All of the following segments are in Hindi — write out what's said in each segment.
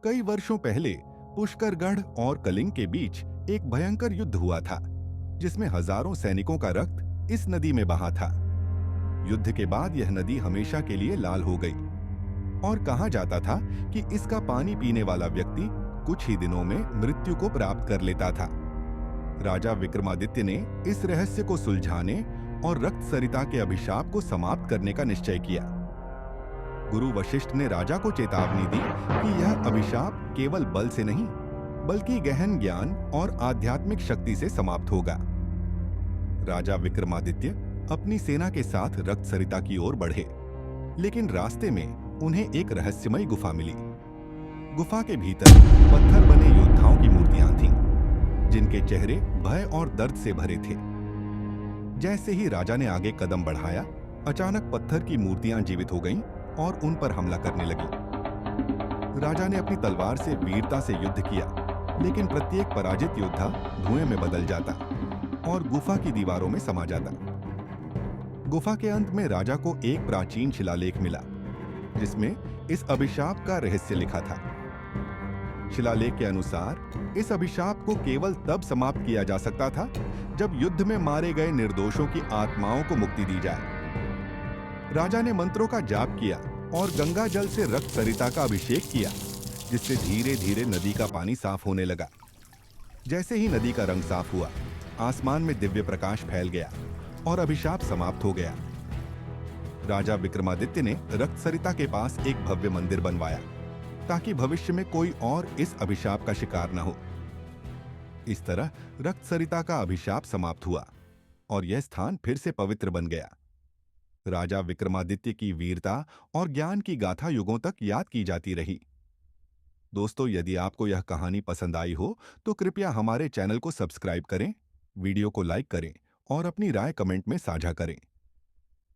कई वर्षों पहले पुष्करगढ़ और कलिंग के बीच एक भयंकर युद्ध हुआ था, जिसमें हजारों सैनिकों का रक्त इस नदी में बहा था। युद्ध के बाद यह नदी हमेशा के लिए लाल हो गई और कहा जाता था कि इसका पानी पीने वाला व्यक्ति कुछ ही दिनों में मृत्यु को प्राप्त कर लेता था। राजा विक्रमादित्य ने इस रहस्य को सुलझाने और रक्त सरिता के अभिशाप को समाप्त करने का निश्चय किया। गुरु वशिष्ठ ने राजा को चेतावनी दी कि यह अभिशाप केवल बल से नहीं, बल्कि गहन ज्ञान और आध्यात्मिक शक्ति से समाप्त होगा। राजा विक्रमादित्य अपनी सेना के साथ रक्त सरिता की ओर बढ़े, लेकिन रास्ते में उन्हें एक रहस्यमयी गुफा मिली। गुफा के भीतर पत्थर बने योद्धाओं की मूर्तियां थीं, जिनके चेहरे भय और दर्द से भरे थे। जैसे ही राजा ने आगे कदम बढ़ाया, अचानक पत्थर की मूर्तियां जीवित हो गईं और उन पर हमला करने लगी। राजा ने अपनी तलवार से वीरता से युद्ध किया, लेकिन प्रत्येक पराजित योद्धा धुएं में बदल जाता और गुफा की दीवारों में समा जाता। गुफा के अंत में राजा को एक प्राचीन शिलालेख मिला, जिसमें इस अभिशाप का रहस्य लिखा था। शिलालेख के अनुसार इस अभिशाप को केवल तब समाप्त किया जा सकता था जब युद्ध में मारे गए निर्दोषों की आत्माओं को मुक्ति दी जाए। राजा ने मंत्रों का जाप किया और गंगा जल से रक्त सरिता का अभिषेक किया, जिससे धीरे धीरे नदी का पानी साफ होने लगा। जैसे ही नदी का रंग साफ हुआ, आसमान में दिव्य प्रकाश फैल गया और अभिशाप समाप्त हो गया। राजा विक्रमादित्य ने रक्त सरिता के पास एक भव्य मंदिर बनवाया, ताकि भविष्य में कोई और इस अभिशाप का शिकार न हो। इस तरह रक्त सरिता का अभिशाप समाप्त हुआ और यह स्थान फिर से पवित्र बन गया। राजा विक्रमादित्य की वीरता और ज्ञान की गाथा युगों तक याद की जाती रही। दोस्तों, यदि आपको यह कहानी पसंद आई हो तो कृपया हमारे चैनल को सब्सक्राइब करें, वीडियो को लाइक करें और अपनी राय कमेंट में साझा करें।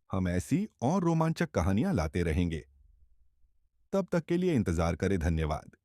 हम ऐसी और रोमांचक कहानियां लाते रहेंगे। तब तक के लिए इंतजार करें। धन्यवाद।